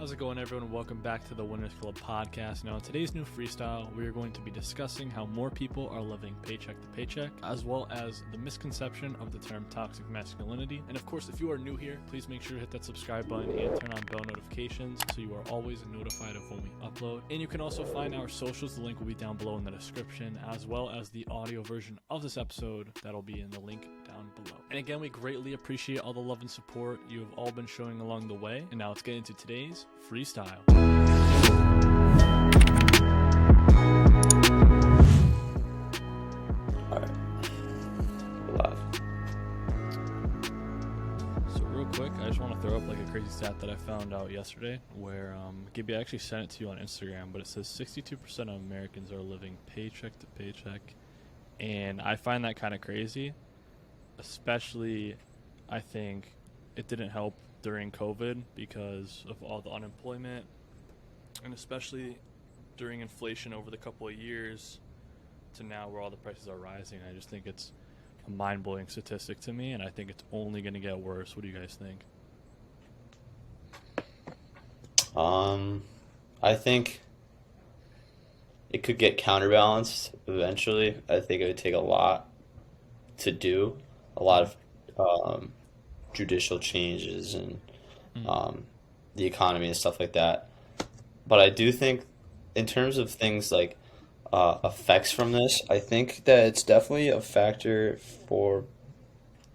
How's it going, everyone? Welcome back to the Winners Club podcast. Now, in today's new freestyle, we are going to be discussing how more people are living paycheck to paycheck, as well as the misconception of the term toxic masculinity. And of course, if you are new here, please make sure to hit that subscribe button and turn on bell notifications so you are always notified of when we upload. And you can also find our socials. The link will be down below in the description, as well as the audio version of this episode that'll be in the link down below. And again, we greatly appreciate all the love and support you have all been showing along the way. And now let's get into today's freestyle. Alright. Live. So real quick, I just want to throw up like a crazy stat that I found out yesterday where Gibby, I actually sent it to you on Instagram, but it says 62% of Americans are living paycheck to paycheck. And I find that kind of crazy, especially I think it didn't help during COVID because of all the unemployment, and especially during inflation over the couple of years to now where all the prices are rising. I just think it's a mind-blowing statistic to me, and I think it's only going to get worse. What do you guys think? I think it could get counterbalanced eventually. I think it would take a lot to do, a lot of judicial changes and the economy and stuff like that. But I do think in terms of things like effects from this, I think that it's definitely a factor for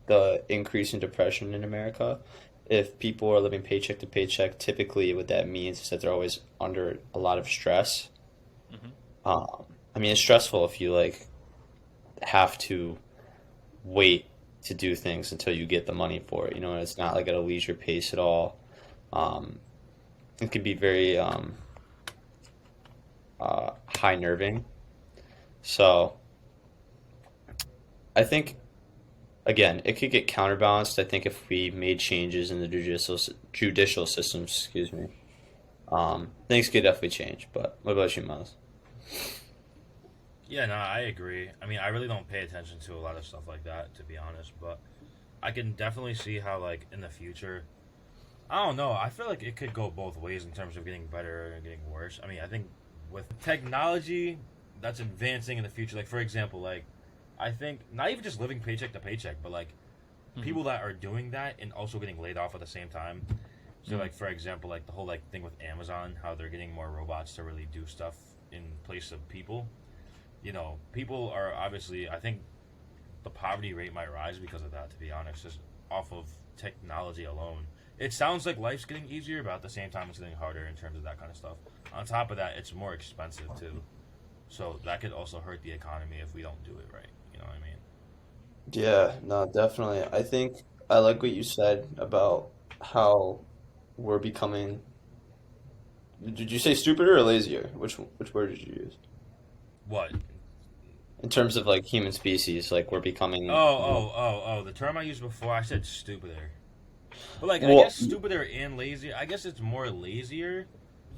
the increase in depression in America. If people are living paycheck to paycheck, typically what that means is that they're always under a lot of stress. I mean, it's stressful if you like have to wait to do things until you get the money for it. You know, it's not like at a leisure pace at all. It can be very high nerving. So I think, again, it could get counterbalanced. I think if we made changes in the judicial system, things could definitely change. But what about you, Miles? Yeah, no, I agree. I mean, I really don't pay attention to a lot of stuff like that, to be honest, but I can definitely see how, like, in the future, I don't know, I feel like it could go both ways in terms of getting better and getting worse. I mean, I think with technology that's advancing in the future, like, for example, like, I think, not even just living paycheck to paycheck, but, like, people that are doing that and also getting laid off at the same time. So, like, for example, like, the whole, like, thing with Amazon, how they're getting more robots to really do stuff in place of people. You know, people are obviously, I think the poverty rate might rise because of that, to be honest, just off of technology alone. It sounds like life's getting easier, but at the same time, it's getting harder in terms of that kind of stuff. On top of that, it's more expensive, too. So that could also hurt the economy if we don't do it right. You know what I mean? Yeah, no, definitely. I think I like what you said about how we're becoming. Did you say stupider or lazier? Which word did you use? What? In terms of like human species, like we're becoming. The term I used before, I said stupider. But, like, I Well, guess stupider and lazier. I guess it's more lazier,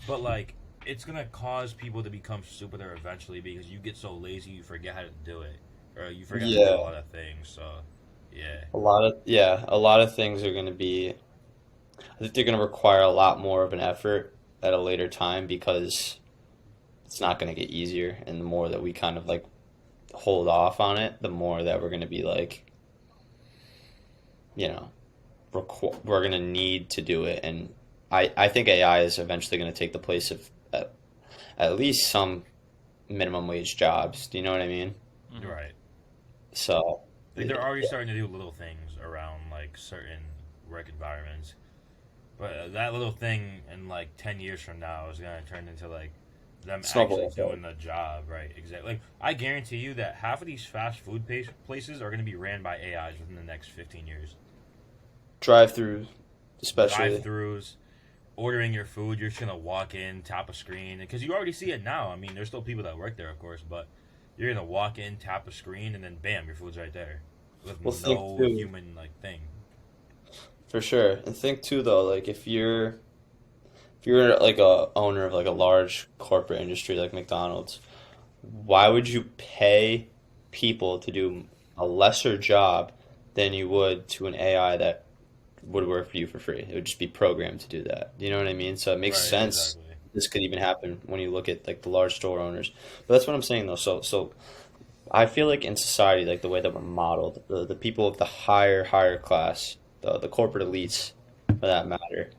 but, like, it's going to cause people to become stupider eventually because you get so lazy you forget how to do it. Or you forget to do yeah, a lot of things, so, yeah. a lot of things are going to be. I think they're going to require a lot more of an effort at a later time because it's not going to get easier, and the more that we kind of like hold off on it, the more that we're going to be like, you know, we're going to need to do it. And I think AI is eventually going to take the place of at least some minimum wage jobs. Do you know what I mean? Right. So, Like, they're already starting to do little things around, like, certain work environments. But that little thing in, like, 10 years from now is going to turn into, like, them snowball actually effect. doing the job, right? Exactly. Like, I guarantee you that half of these fast food places are going to be ran by AIs within the next 15 years. Drive-through, especially. Drive-throughs, ordering your food, you're just going to walk in, tap a screen. Because you already see it now. I mean, there's still people that work there, of course, but you're going to walk in, tap a screen, and then bam, your food's right there. With Well, think no too, human, like, thing. for sure. And think too, though, like if you're like a owner of like a large corporate industry like McDonald's, why would you pay people to do a lesser job than you would to an AI that would work for you for free. It would just be programmed to do that. You know what I mean? So it makes Right, sense. exactly. This could even happen when you look at like the large store owners. But that's what I'm saying though. So I feel like in society, like the way that we're modeled, the people of the higher class, the corporate elites, for that matter,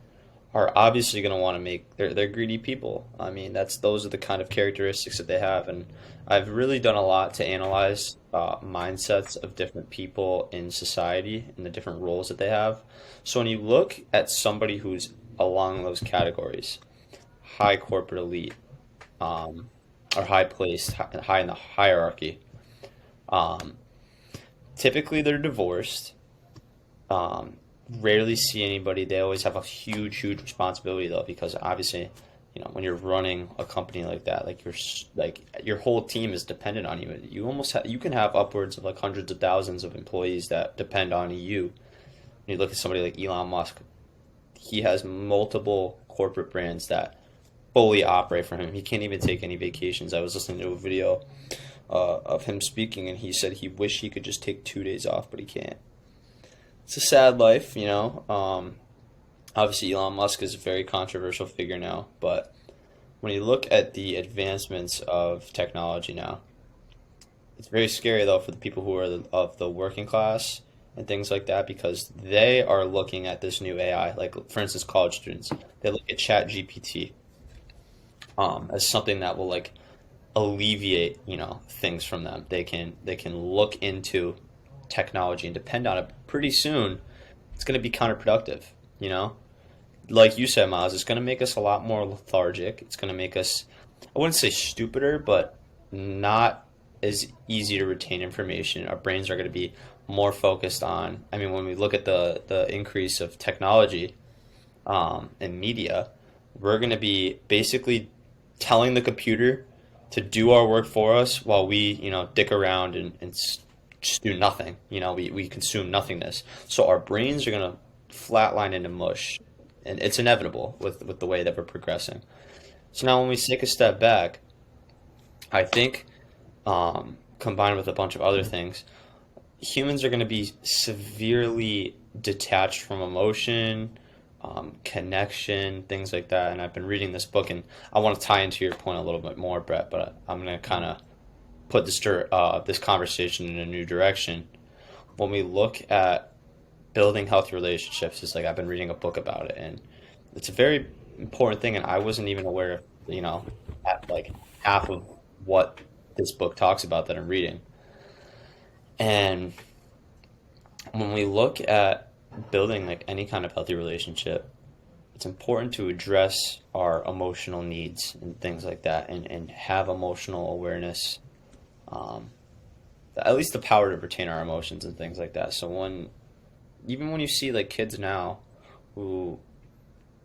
are obviously going to want to make they're greedy people. I mean, those are the kind of characteristics that they have, and I've really done a lot to analyze mindsets of different people in society and the different roles that they have. So when you look at somebody who's along those categories, high corporate elite, um, or high placed, high in the hierarchy, um, typically they're divorced. Um, Rarely see anybody. They always have a huge responsibility though, because obviously, when you're running a company like that, like your whole team is dependent on you. You can have upwards of like hundreds of thousands of employees that depend on you. When you look at somebody like Elon Musk, he has multiple corporate brands that fully operate for him. He can't even take any vacations. I was listening to a video of him speaking, and he said he wished he could just take 2 days off, but he can't. It's a sad life. Obviously, Elon Musk is a very controversial figure now, but when you look at the advancements of technology now, it's very scary though for the people who are of the working class and things like that, because they are looking at this new AI. Like for instance, college students, they look at Chat GPT as something that will like alleviate things from them. They can look into technology and depend on it. Pretty soon it's going to be counterproductive. you know like you said, Miles, it's going to make us a lot more lethargic. It's going to make us, I wouldn't say stupider, but not as easy to retain information. Our brains are going to be more focused on, I mean, when we look at the increase of technology and media, we're going to be basically telling the computer to do our work for us while we, dick around and just do nothing. We consume nothingness. So our brains are going to flatline into mush. And it's inevitable with the way that we're progressing. So now when we take a step back, I think, combined with a bunch of other things, humans are going to be severely detached from emotion, connection, things like that. And I've been reading this book, and I want to tie into your point a little bit more, Brett, but I'm going to kind of put this conversation in a new direction. When we look at building healthy relationships, is like, I've been reading a book about it, and it's a very important thing, and I wasn't even aware of, at like half of what this book talks about that I'm reading. And when we look at building like any kind of healthy relationship, it's important to address our emotional needs and things like that, and have emotional awareness, at least the power to retain our emotions and things like that. So even when you see like kids now who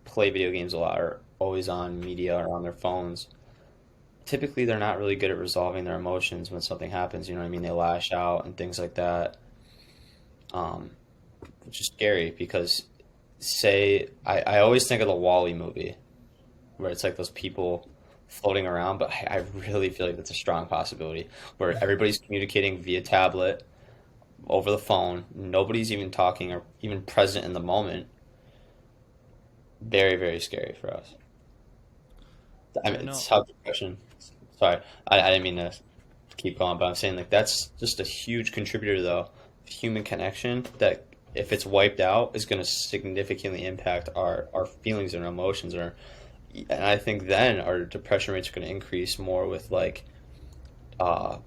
play video games a lot, or always on media or on their phones, typically they're not really good at resolving their emotions when something happens. You know what I mean? They lash out and things like that, which is scary because, I always think of the Wall-E movie, where it's like those people floating around, but I really feel like that's a strong possibility where everybody's communicating via tablet, over the phone. Nobody's even talking or even present in the moment. Very, very scary for us. I Yeah, mean, no, it's how depression. Sorry, I didn't mean to keep going, but I'm saying like that's just a huge contributor though. Human connection that, if it's wiped out, is going to significantly impact our feelings and our emotions. And I think then our depression rates are going to increase more with like uh,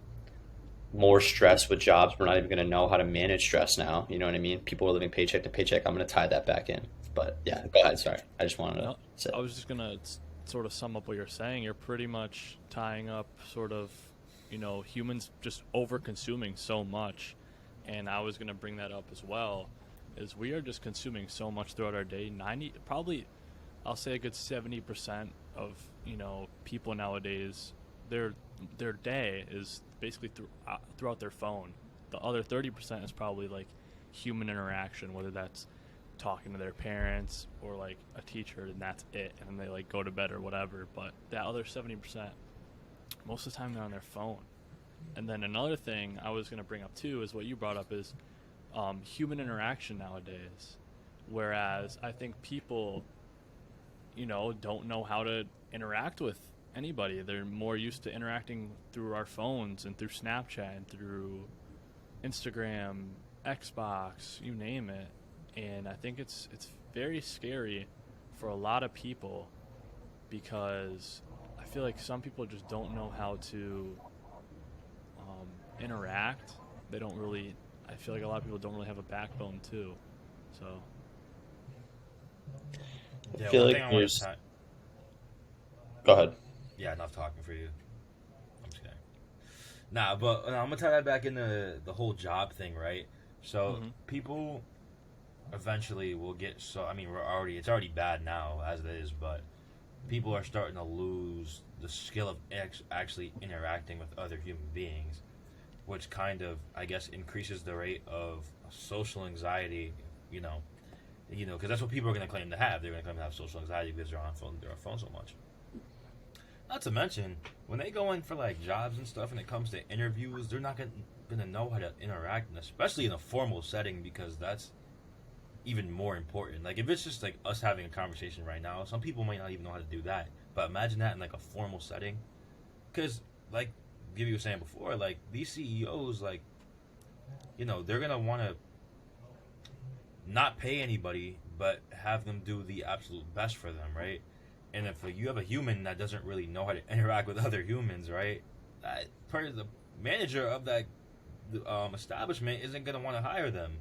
more stress with jobs. We're not even going to know how to manage stress now. You know what I mean? People are living paycheck to paycheck. I'm going to tie that back in. But yeah, go ahead. Sorry. I just wanted to no, say. I was just gonna sort of sum up what you're saying. You're pretty much tying up sort of, humans just over consuming so much, and I was gonna bring that up as well. Is we are just consuming so much throughout our day. 90, probably, I'll say a good 70% of people nowadays, their day is basically throughout their phone. The other 30% is probably like human interaction, whether that's talking to their parents or like a teacher, and that's it, and they like go to bed or whatever. But that other 70%, most of the time they're on their phone. And then another thing I was going to bring up too is what you brought up is human interaction nowadays. Whereas I think people, don't know how to interact with anybody. They're more used to interacting through our phones and through Snapchat and through Instagram, Xbox, you name it. And I think it's very scary for a lot of people because I feel like some people just don't know how to interact. They don't really. I feel like a lot of people don't really have a backbone too. So. I Yeah, feel one like thing I want there's. to tie. Go ahead. Yeah, enough talking for you. I'm just kidding. Nah, but I'm gonna tie that back into the whole job thing, right? So people eventually will get so. I mean, it's already bad now as it is, but people are starting to lose the skill of actually interacting with other human beings, which kind of, I guess, increases the rate of social anxiety. Because that's what people are going to claim to have. They're going to claim to have social anxiety because they're on phone so much. Not to mention, when they go in for like jobs and stuff, and it comes to interviews, they're not going to know how to interact, and especially in a formal setting, because that's even more important. Like if it's just like us having a conversation right now, some people might not even know how to do that. But imagine that in like a formal setting, because like Gibby was saying before, like these CEOs, like they're gonna want to not pay anybody, but have them do the absolute best for them, right? And if you have a human that doesn't really know how to interact with other humans, right, the manager of that establishment isn't going to want to hire them.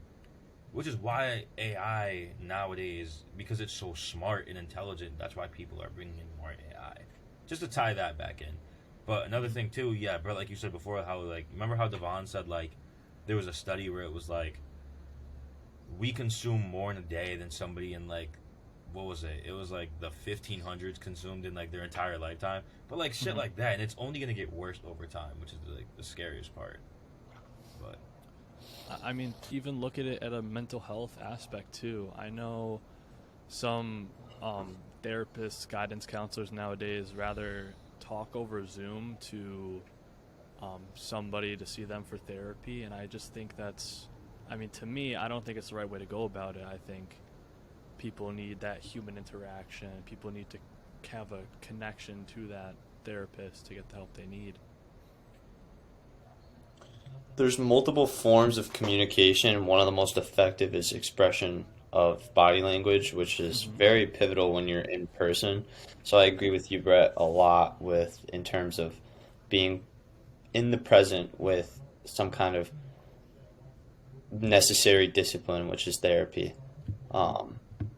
Which is why AI nowadays, because it's so smart and intelligent, that's why people are bringing in more AI. Just to tie that back in. But another thing too, yeah, bro, like you said before, how like, remember how Devon said like, there was a study where it was like, we consume more in a day than somebody in like, what was it? It was like the 1500s consumed in like their entire lifetime. But like shit like that, and it's only gonna get worse over time, which is like the scariest part. But I mean, even look at it at a mental health aspect too. I know some therapists, guidance counselors nowadays rather talk over Zoom to somebody to see them for therapy, and I just think to me, I don't think it's the right way to go about it. I think people need that human interaction. People need to have a connection to that therapist to get the help they need. There's multiple forms of communication. One of the most effective is expression of body language, which is very pivotal when you're in person. So I agree with you, Brett, a lot in terms of being in the present with some kind of necessary discipline, which is therapy.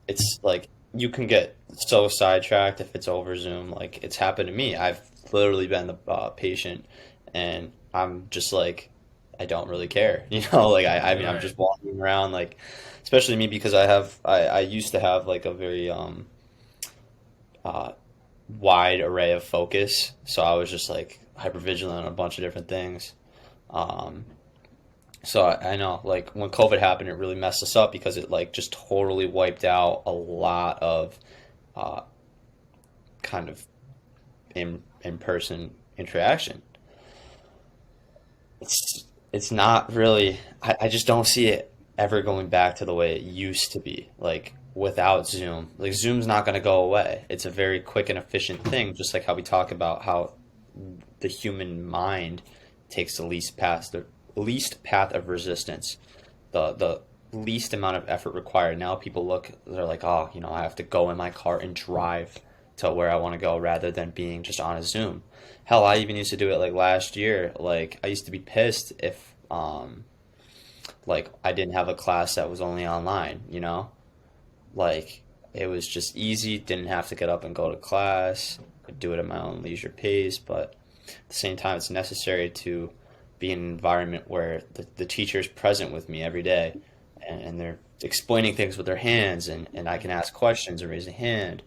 It's like you can get so sidetracked if it's over Zoom. Like it's happened to me. I've literally been the patient, and I'm just like, I don't really care, Like I mean, I'm just walking around, like, especially me because I used to have like a very wide array of focus, so I was just like hyper vigilant on a bunch of different things. So I know, like, when COVID happened, it really messed us up because it, like, just totally wiped out a lot of kind of in-person interaction. It's not really, I just don't see it ever going back to the way it used to be, like, without Zoom. Like, Zoom's not going to go away. It's a very quick and efficient thing, just like how we talk about how the human mind takes the least path of resistance, the least amount of effort required. Now people they're like, oh, I have to go in my car and drive to where I want to go rather than being just on a Zoom. Hell, I even used to do it like last year. Like I used to be pissed if like I didn't have a class that was only online, like it was just easy, didn't have to get up and go to class, could do it at my own leisure pace, but at the same time it's necessary to be in an environment where the teacher is present with me every day, and they're explaining things with their hands, and I can ask questions and raise a hand.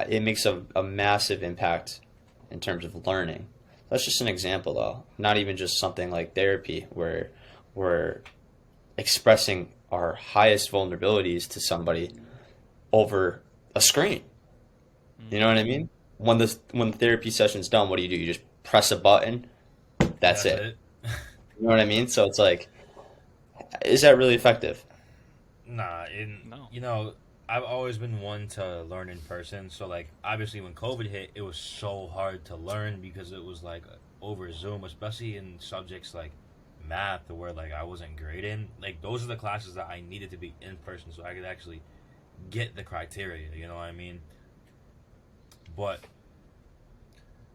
It makes a massive impact in terms of learning. That's just an example, though. Not even just something like therapy, where we're expressing our highest vulnerabilities to somebody over a screen. You know what I mean? When the therapy session's done, what do? You just press a button. That's it. You know what I mean? So it's like, is that really effective? Nah, in No. I've always been one to learn in person. So like, obviously, when COVID hit, it was so hard to learn because it was like over Zoom, especially in subjects like math, where like I wasn't great in. Like those are the classes that I needed to be in person, so I could actually get the criteria. You know what I mean? But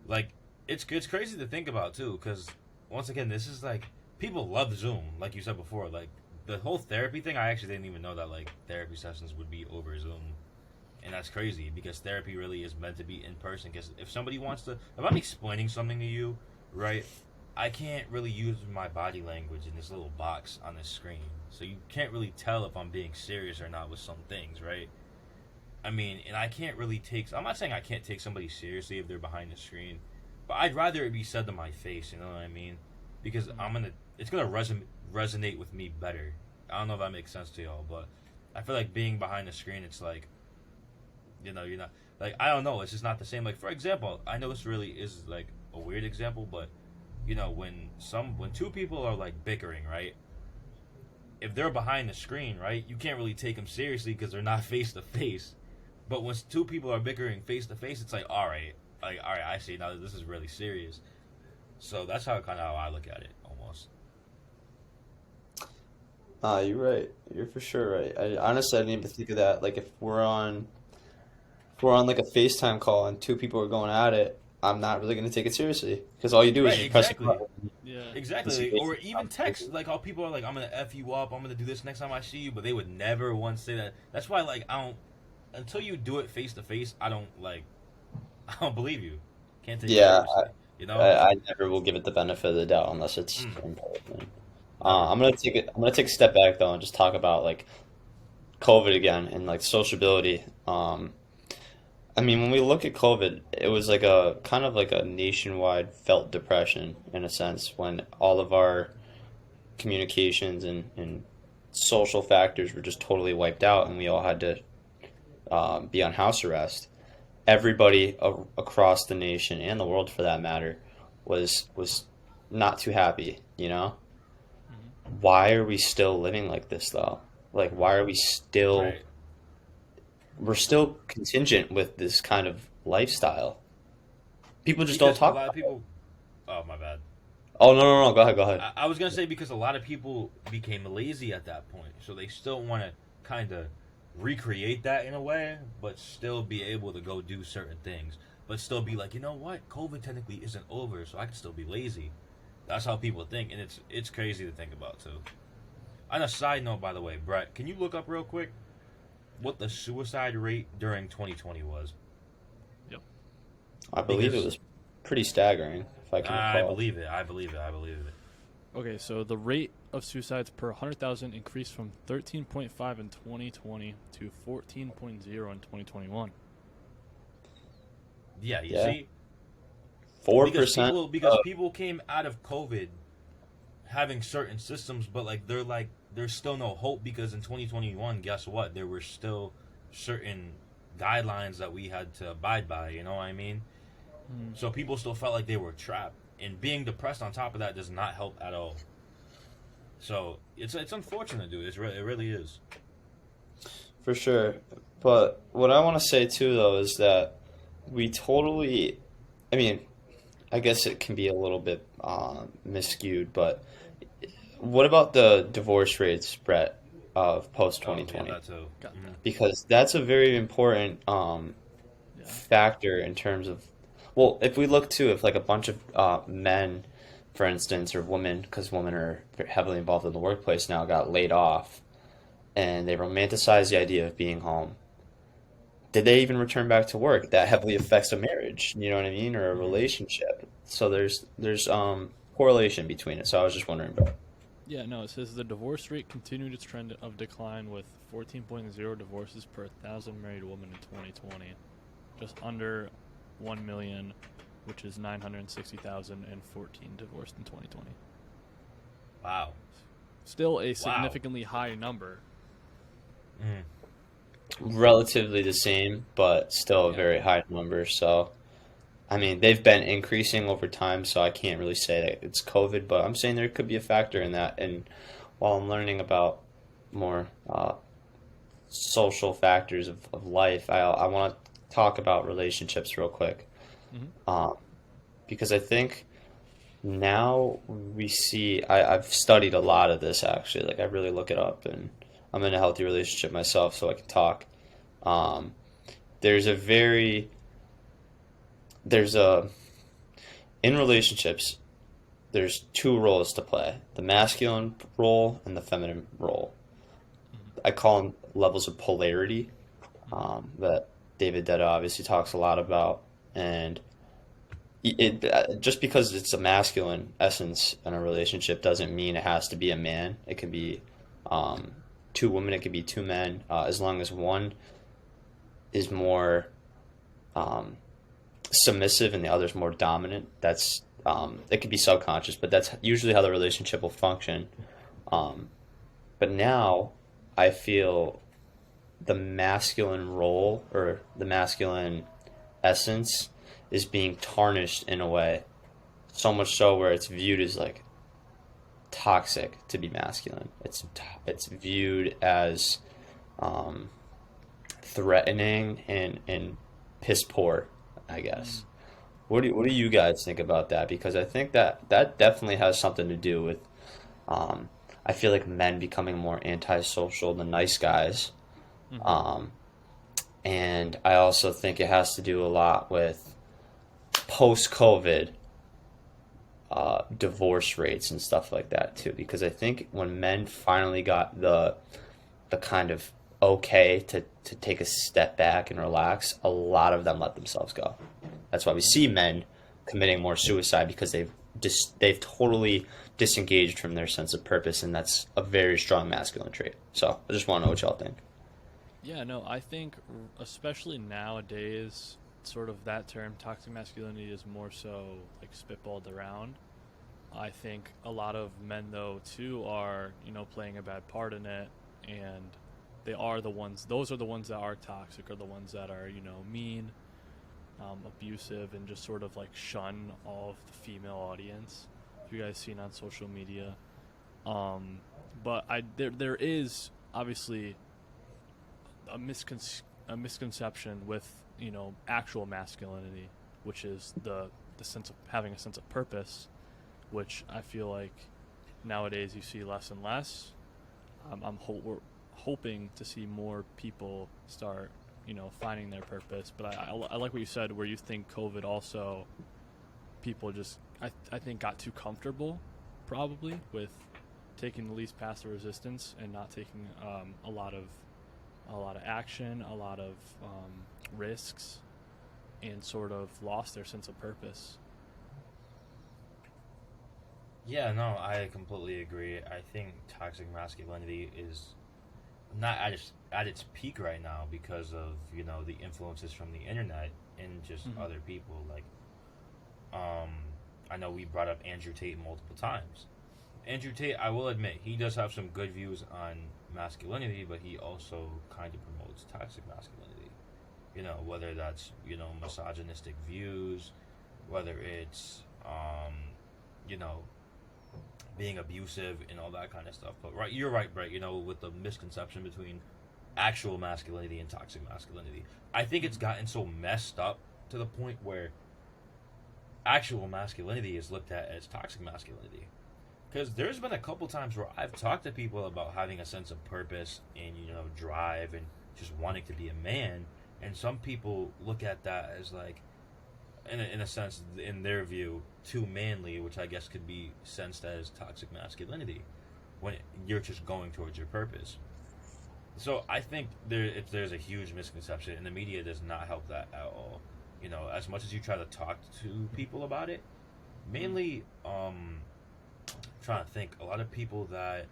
like, it's crazy to think about too, because once again, this is like people love Zoom, like you said before, like the whole therapy thing. I actually didn't even know that like therapy sessions would be over Zoom, and that's crazy because therapy really is meant to be in person. Because if somebody wants to, if I'm explaining something to you, right, I can't really use my body language in this little box on this screen, so you can't really tell if I'm being serious or not with some things, right? I mean, and I can't really take. I'm not saying I can't take somebody seriously if they're behind the screen, but I'd rather it be said to my face. You know what I mean? Because it's gonna resonate with me better. I don't know if that makes sense to y'all, but I feel like being behind the screen, it's like, you're not like, I don't know. It's just not the same. Like, for example, I know this really is like a weird example, but when two people are like bickering, right? If they're behind the screen, right, you can't really take them seriously because they're not face to face. But when two people are bickering face to face, it's like, all right, I see now that this is really serious. So that's how I look at it almost. You're right. You're for sure right. I didn't even think of that. Like if we're on like a FaceTime call and two people are going at it, I'm not really going to take it seriously because all you do is Right, just press a exactly. button. Yeah. It's a Exactly. waste Or of even text, like how people are like, I'm gonna F you up, I'm gonna do this next time I see you, but they would never once say that. That's why like I don't until you do it face to face, I don't believe you. Can't take you Yeah, seriously. You know? I never will give it the benefit of the doubt unless it's Mm, in person. never. I'm gonna take a step back though and just talk about like COVID again and like sociability. I mean, when we look at COVID, it was like a kind of like a nationwide felt depression in a sense when all of our communications and social factors were just totally wiped out and we all had to be on house arrest. Everybody across the nation and the world, for that matter, was not too happy. You know, Hmm. why are we still living like this though? Like, why are we still Right. we're still contingent with this kind of lifestyle? People just don't Because a talk lot of about it. people. Oh my bad. Oh no, no, no, go ahead, go ahead. I was gonna say because a lot of people became lazy at that point, so they still want to kind of recreate that in a way, but still be able to go do certain things, but still be like, you know what, COVID technically isn't over, so I can still be lazy. That's how people think, and it's crazy to think about too. On a side note, by the way, Brett, can you look up real quick what the suicide rate during 2020 was? Yep. I believe it Because was pretty staggering, if I can I recall. believe it, I believe it, I believe it. Okay, so the rate of suicides per 100,000 increased from 13.5 in 2020 to 14.0 in 2021. Yeah, you Yeah, see, four because percent. people came out of COVID having certain systems, but like there's still no hope because in 2021, guess what? There were still certain guidelines that we had to abide by. You know what I mean? Mm. So people still felt like they were trapped, and being depressed on top of that does not help at all. So it's unfortunate, dude. It really is. For sure. But what I want to say too, though, is that we totally, I mean, I guess it can be a little bit miscued, but what about the divorce rates, Brett, of post Oh yeah, 2020? that too. Got Hmm. that. Because that's a very important Yeah. factor in terms of, well, if we look to if like a bunch of men, for instance, or women, because women are heavily involved in the workplace now, got laid off, and they romanticize the idea of being home. Did they even return back to work? That heavily affects a marriage, you know what I mean, or a Hmm. relationship. So there's correlation between it. So I was just wondering about. Yeah, no, it says the divorce rate continued its trend of decline with 14.0 divorces per 1,000 married women in 2020. Just under 1 million, which is 960,014 divorced in 2020. Wow. Still a Wow. significantly high number. Mm. Relatively the same, but still a Yeah. very high number. So, I mean, they've been increasing over time, so I can't really say that it's COVID, but I'm saying there could be a factor in that. And while I'm learning about more social factors of life, I want to talk about relationships real quick. Hmm. Um, because I think now we see, I've studied a lot of this actually. Like I really look it up, and I'm in a healthy relationship myself, so I can talk. Um, there's a very, there's a, in relationships, there's two roles to play, the masculine role and the feminine role. I call them levels of polarity that David Detta obviously talks a lot about. And just because it's a masculine essence in a relationship doesn't mean it has to be a man. It could be um, two women, it could be two men, as long as one is more um, submissive and the other's more dominant. That's it could be subconscious, but that's usually how the relationship will function. Um, but now I feel the masculine role or the masculine essence is being tarnished in a way, so much so where it's viewed as like toxic to be masculine. It's viewed as um, threatening and piss poor, I guess. What do you guys think about that? Because I think that definitely has something to do with um, I feel like men becoming more antisocial than nice guys. Hmm. Um, and I also think it has to do a lot with post COVID divorce rates and stuff like that too. Because I think when men finally got the kind of okay to take a step back and relax, a lot of them let themselves go. That's why we see men committing more suicide because they've totally disengaged from their sense of purpose, and that's a very strong masculine trait. So I just want to know what y'all think. Yeah, no, I think especially nowadays, sort of that term toxic masculinity is more so like spitballed around. I think a lot of men though too are, playing a bad part in it, and those are the ones that are toxic, or the ones that are, mean, abusive, and just sort of like shun all of the female audience. If you guys seen on social media, um, but there is obviously a misconception with actual masculinity, which is the sense of having a sense of purpose, which I feel like nowadays you see less and less. We're hoping to see more people start finding their purpose. But I like what you said, where you think COVID also, people just I think got too comfortable probably with taking the least path of resistance and not taking a lot of action, a lot of risks, and sort of lost their sense of purpose. Yeah, no, I completely agree. I think toxic masculinity is not at its peak right now because of the influences from the internet and just Hmm. other people. Like, um, I know we brought up Andrew Tate multiple times. Andrew Tate, I will admit, he does have some good views on masculinity, but he also kind of promotes toxic masculinity. Whether that's misogynistic views, whether it's you know being abusive and all that kind of stuff. But right, you're right, Brett. With the misconception between actual masculinity and toxic masculinity, I think it's gotten so messed up to the point where actual masculinity is looked at as toxic masculinity. Because there's been a couple times where I've talked to people about having a sense of purpose and drive and just wanting to be a man, and some people look at that as like, in a sense, in their view, too manly, which I guess could be sensed as toxic masculinity when you're just going towards your purpose. So I think there's a huge misconception, and the media does not help that at all. As much as you try to talk to people about it, mainly, trying to think, a lot of people that,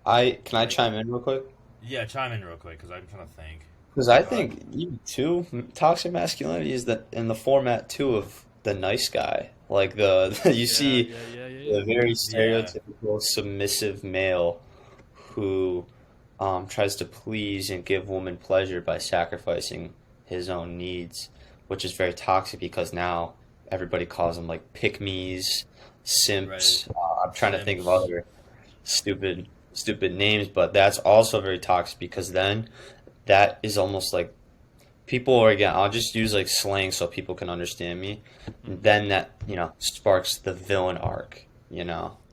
I can I like, chime in real quick? yeah, chime in real quick because I'm trying to think. Because I Go ahead. think even too toxic masculinity is that in the format too of the nice guy. Like the you Yeah, see yeah, yeah, yeah, the yeah. very Yeah, stereotypical submissive male who tries to please and give woman pleasure by sacrificing his own needs, which is very toxic because now everybody calls them like pick me's, right. simps. I'm trying to think of Simps. other. stupid names, but that's also very toxic because then that is almost like people are, again, I'll just use like slang so people can understand me. And then that, sparks the villain arc,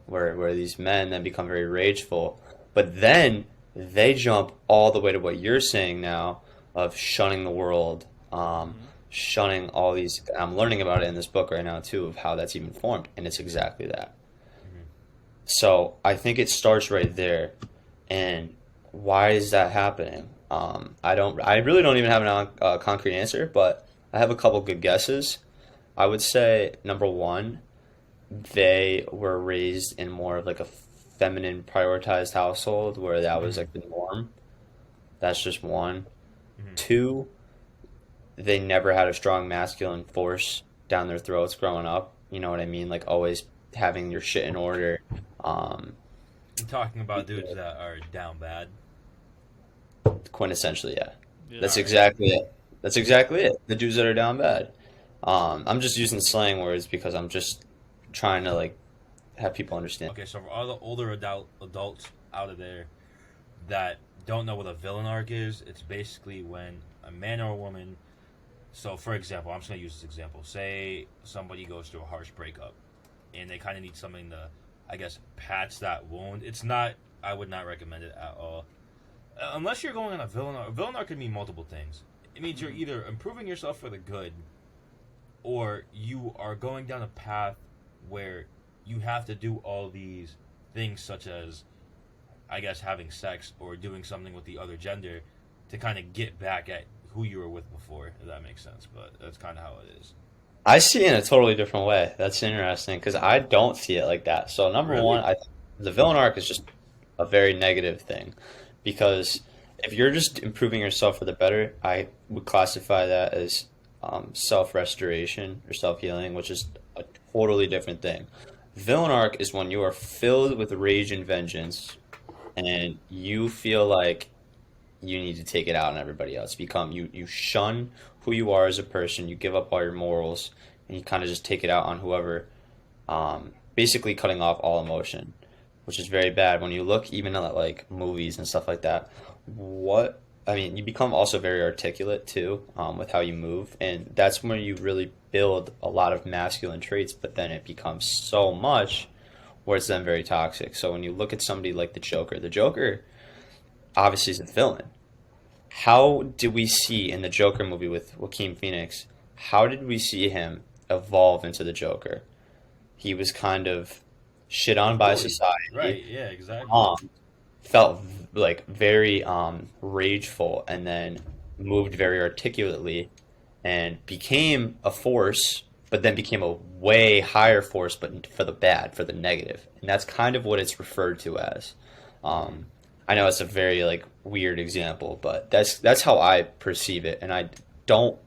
where these men then become very rageful. But then they jump all the way to what you're saying now of shunning the world, Mm-hmm. shunning all these. I'm learning about it in this book right now too of how that's even formed, and it's exactly that. Hmm. So I think it starts right there. And why is that happening? I really don't even have a concrete answer, but I have a couple good guesses. I would say number one, they were raised in more of like a feminine prioritized household where that was Hmm. like the norm. That's just one. Hmm. Two, they never had a strong masculine force down their throats growing up. You know what I mean? Like always having your shit in order. Um, I'm talking about dudes that are down bad. Quintessentially, yeah. That's Yeah, exactly it. That's exactly it. The dudes that are down bad. I'm just using slang words because I'm just trying to like have people understand. Okay, so for all the older adults out of there that don't know what a villain arc is, it's basically when a man or a woman. So, for example, I'm just gonna use this example. Say somebody goes through a harsh breakup, and they kind of need something to, I guess, patch that wound. It's not. I would not recommend it at all, unless you're going on a villain arc. A villain arc can mean multiple things. It means you're either improving yourself for the good, or you are going down a path where you have to do all these things, such as, I guess, having sex or doing something with the other gender to kind of get back at who you were with before, if that makes sense. But that's kind of how it is. I see it in a totally different way. That's interesting because I don't see it like that. So number one, Really? the villain arc is just a very negative thing because if you're just improving yourself for the better, I would classify that as self restoration or self healing, which is a totally different thing. Villain arc is when you are filled with rage and vengeance, and you feel like you need to take it out on everybody else. You shun who you are as a person. You give up all your morals, and you kind of just take it out on whoever. Basically, cutting off all emotion, which is very bad. When you look even at like movies and stuff like that, what I mean, you become also very articulate too, with how you move, and that's when you really build a lot of masculine traits. But then it becomes so much where it's then very toxic. So when you look at somebody like the Joker obviously is a villain. How did we see in the Joker movie with Joaquin Phoenix? How did we see him evolve into the Joker? He was kind of shit He was on by bullied. society, Right, yeah, exactly. um, felt like very rageful, and then moved very articulately and became a force, but then became a way higher force, but for the bad, for the negative, and that's kind of what it's referred to as. Hmm. Um, I know it's a very like weird example, but that's how I perceive it, and I don't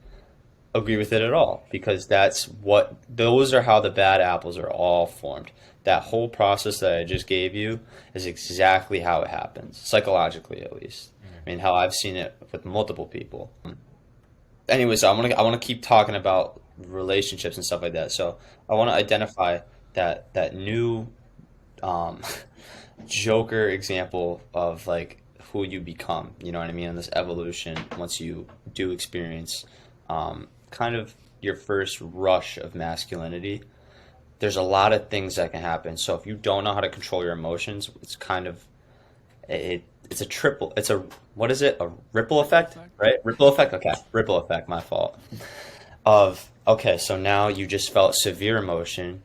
agree with it at all because those are how the bad apples are all formed. That whole process that I just gave you is exactly how it happens, psychologically at least. I mean, how I've seen it with multiple people. Anyways, I want to keep talking about relationships and stuff like that. So I want to identify that new um, Joker example of like who you become. You know what I mean? And this evolution once you do experience kind of your first rush of masculinity. There's a lot of things that can happen. So if you don't know how to control your emotions, it's kind of it's a triple. It's a what is it? A ripple ripple effect, effect. right? Ripple effect. Okay, ripple effect. My fault. Of okay, so now you just felt severe emotion.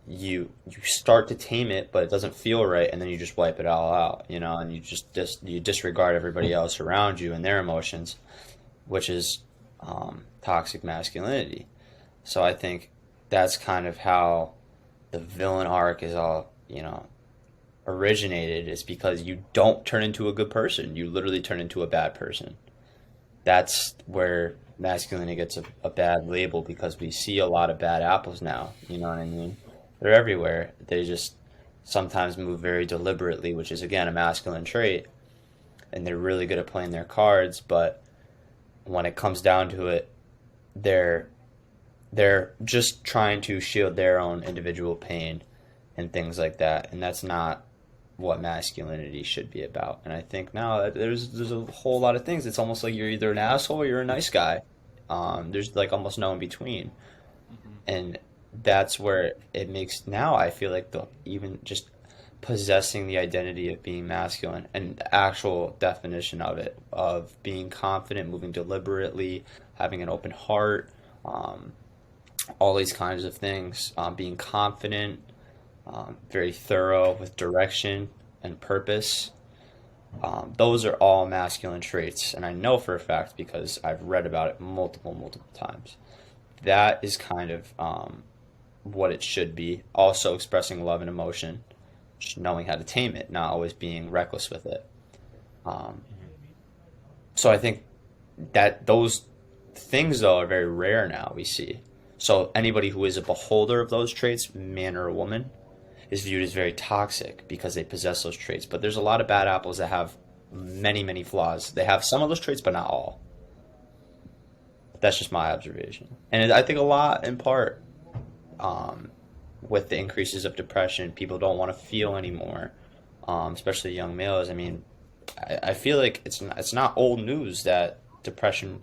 You start to tame it, but it doesn't feel right, and then you just wipe it all out, and you you disregard everybody else around you and their emotions, which is toxic masculinity. So I think that's kind of how the villain arc is all originated is because you don't turn into a good person. You literally turn into a bad person. That's where masculinity gets a bad label because we see a lot of bad apples now. You know what I mean? They're everywhere. They just sometimes move very deliberately, which is again a masculine trait, and they're really good at playing their cards. But when it comes down to it, they're they're just trying to shield their own individual pain and things like that, and that's not what masculinity should be about. And I think now that there's a whole lot of things. It's almost like you're either an asshole or you're a nice guy. There's like almost no in between. And that's where it makes now I feel like the even just possessing the identity of being masculine and the actual definition of it, of being confident, moving deliberately, having an open heart, all these kinds of things, being confident, very thorough with direction and purpose. Those are all masculine traits, and I know for a fact because I've read about it multiple times. That is kind of what it should be. Also expressing love and emotion, just knowing how to tame it, not always being reckless with it. So I think that those things, though, are very rare now, we see. So anybody who is a beholder of those traits, man or a woman, is viewed as very toxic because they possess those traits. But there's a lot of bad apples that have many flaws. They have some of those traits, but not all. That's just my observation. And I think a lot, in part, with the increases of depression, people don't want to feel anymore, especially young males. I mean, I feel like it's not old news that depression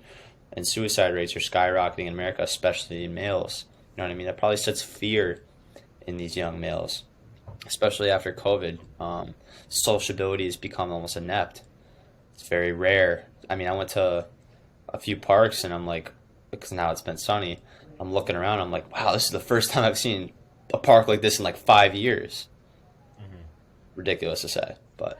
and suicide rates are skyrocketing in America, especially in males. You know what I mean? That probably sets fear in these young males, especially after COVID. Sociability has become almost inept. It's very rare. I mean, I went to a few parks and I'm like, because now it's been sunny, I'm looking around, I'm like, wow, this is the first time I've seen a park like this in like 5 years. Ridiculous to say, but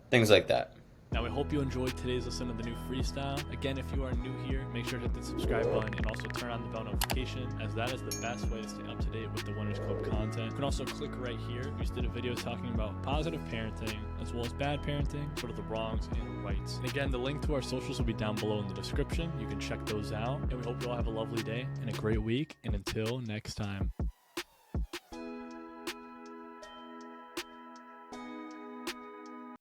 things like that. Now, we hope you enjoyed today's listen to the new Freestyle. Again, if you are new here, make sure to hit the subscribe button and also turn on the bell notification, as that is the best way to stay up to date with the Winners Club content. You can also click right here. We just did a video talking about positive parenting as well as bad parenting, sort of the wrongs and rights. And again, the link to our socials will be down below in the description. You can check those out. And we hope you all have a lovely day and a great week. And until next time.